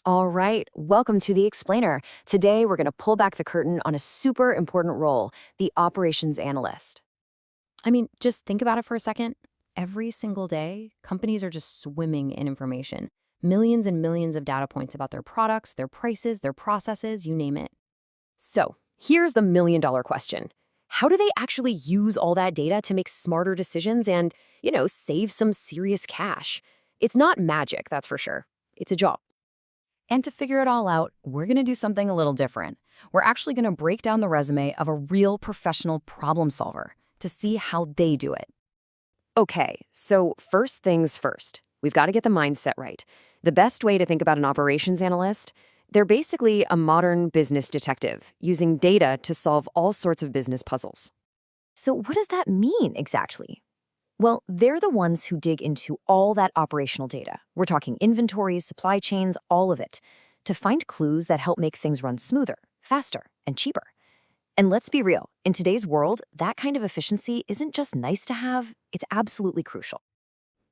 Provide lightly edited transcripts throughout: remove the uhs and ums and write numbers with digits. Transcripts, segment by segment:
All right, welcome to The Explainer. Today, we're going to pull back the curtain on a super important role, the Operations Analyst. I mean, just think about it for a second. Every single day, companies are just swimming in information. Millions and millions of data points about their products, their prices, their processes, you name it. So, here's the million-dollar question. How do they actually use all that data to make smarter decisions and, save some serious cash? It's not magic, that's for sure. It's a job. And to figure it all out, we're going to do something a little different. We're actually going to break down the resume of a real professional problem solver to see how they do it. Okay, so first things first. We've got to get the mindset right. The best way to think about an operations analyst, they're basically a modern business detective using data to solve all sorts of business puzzles. So what does that mean exactly? Well, they're the ones who dig into all that operational data. We're talking inventories, supply chains, all of it, to find clues that help make things run smoother, faster, and cheaper. And let's be real, in today's world, that kind of efficiency isn't just nice to have, it's absolutely crucial.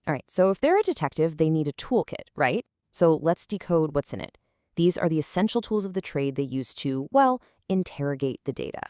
All right, so if they're a detective, they need a toolkit, right? So let's decode what's in it. These are the essential tools of the trade they use to, well, interrogate the data.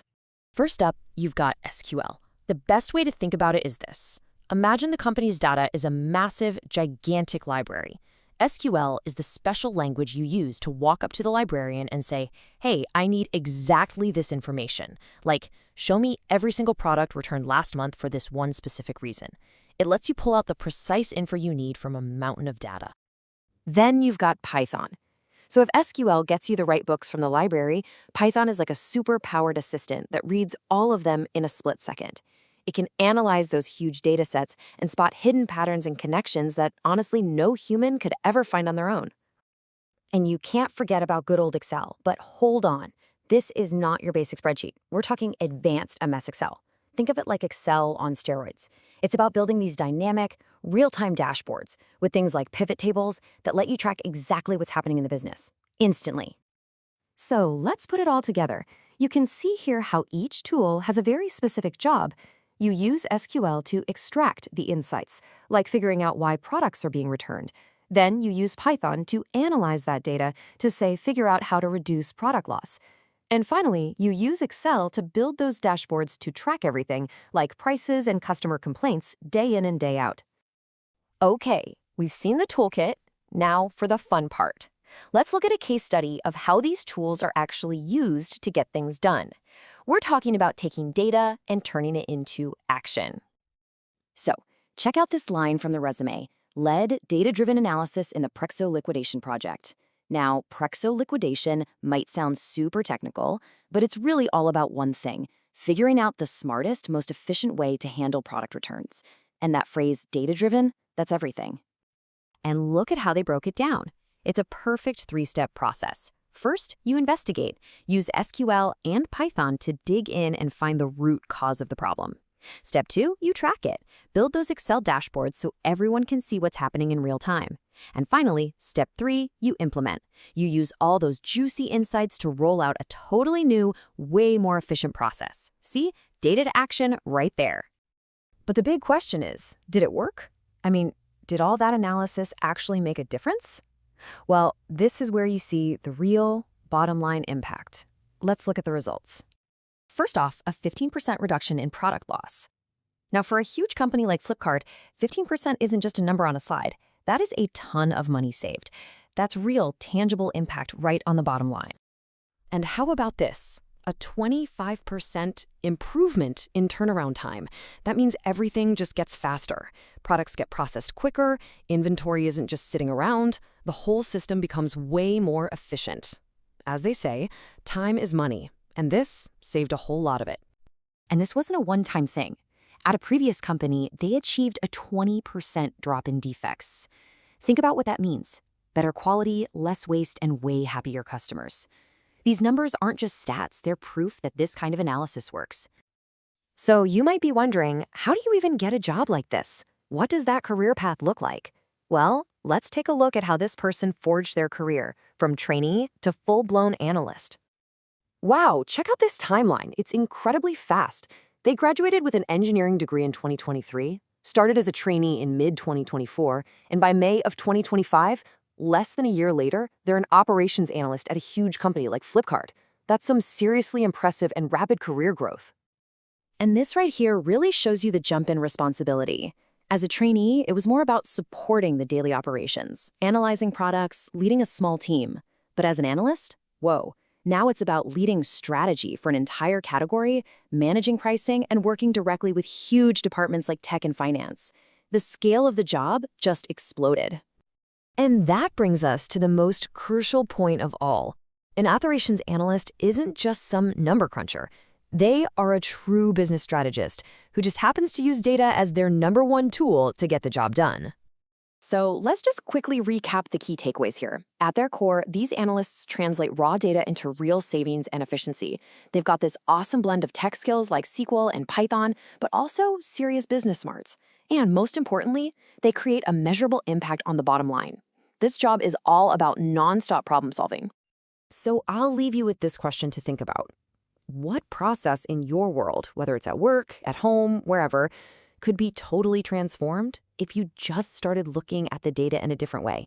First up, you've got SQL. The best way to think about it is this. Imagine the company's data is a massive, gigantic library. SQL is the special language you use to walk up to the librarian and say, hey, I need exactly this information. Like, show me every single product returned last month for this one specific reason. It lets you pull out the precise info you need from a mountain of data. Then you've got Python. So if SQL gets you the right books from the library, Python is like a super-powered assistant that reads all of them in a split second. It can analyze those huge data sets and spot hidden patterns and connections that honestly no human could ever find on their own. And you can't forget about good old Excel, but hold on. This is not your basic spreadsheet. We're talking advanced MS Excel. Think of it like Excel on steroids. It's about building these dynamic, real-time dashboards with things like pivot tables that let you track exactly what's happening in the business, instantly. So let's put it all together. You can see here how each tool has a very specific job. You use SQL to extract the insights, like figuring out why products are being returned. Then you use Python to analyze that data to, say, figure out how to reduce product loss. And finally, you use Excel to build those dashboards to track everything, like prices and customer complaints, day in and day out. Okay, we've seen the toolkit. Now for the fun part. Let's look at a case study of how these tools are actually used to get things done. We're talking about taking data and turning it into action. So, check out this line from the resume, led data-driven analysis in the Prexo liquidation project. Now, Prexo liquidation might sound super technical, but it's really all about one thing, figuring out the smartest, most efficient way to handle product returns. And that phrase, data-driven, that's everything. And look at how they broke it down. It's a perfect three-step process. First, you investigate. Use SQL and Python to dig in and find the root cause of the problem. Step 2, you track it. Build those Excel dashboards so everyone can see what's happening in real time. And finally, step 3, you implement. You use all those juicy insights to roll out a totally new, way more efficient process. See? Data to action right there. But the big question is, did it work? I mean, did all that analysis actually make a difference? Well, this is where you see the real bottom line impact. Let's look at the results. First off, a 15% reduction in product loss. Now, for a huge company like Flipkart, 15% isn't just a number on a slide. That is a ton of money saved. That's real, tangible impact right on the bottom line. And how about this? A 25% improvement in turnaround time. That means everything just gets faster. Products get processed quicker, inventory isn't just sitting around, the whole system becomes way more efficient. As they say, time is money, and this saved a whole lot of it. And this wasn't a one-time thing. At a previous company, they achieved a 20% drop in defects. Think about what that means. Better quality, less waste, and way happier customers. These numbers aren't just stats, they're proof that this kind of analysis works. So you might be wondering, how do you even get a job like this? What does that career path look like? Well, let's take a look at how this person forged their career, from trainee to full-blown analyst. Wow, check out this timeline. It's incredibly fast. They graduated with an engineering degree in 2023, started as a trainee in mid-2024, and by May of 2025, Less than a year later, they're an operations analyst at a huge company like Flipkart. That's some seriously impressive and rapid career growth. And this right here really shows you the jump in responsibility. As a trainee, it was more about supporting the daily operations, analyzing products, leading a small team. But as an analyst, whoa, now it's about leading strategy for an entire category, managing pricing, and working directly with huge departments like tech and finance. The scale of the job just exploded. And that brings us to the most crucial point of all. An operations analyst isn't just some number cruncher. They are a true business strategist who just happens to use data as their number one tool to get the job done. So let's just quickly recap the key takeaways here. At their core, these analysts translate raw data into real savings and efficiency. They've got this awesome blend of tech skills like SQL and Python, but also serious business smarts. And most importantly, they create a measurable impact on the bottom line. This job is all about nonstop problem solving. So I'll leave you with this question to think about. What process in your world, whether it's at work, at home, wherever, could be totally transformed if you just started looking at the data in a different way?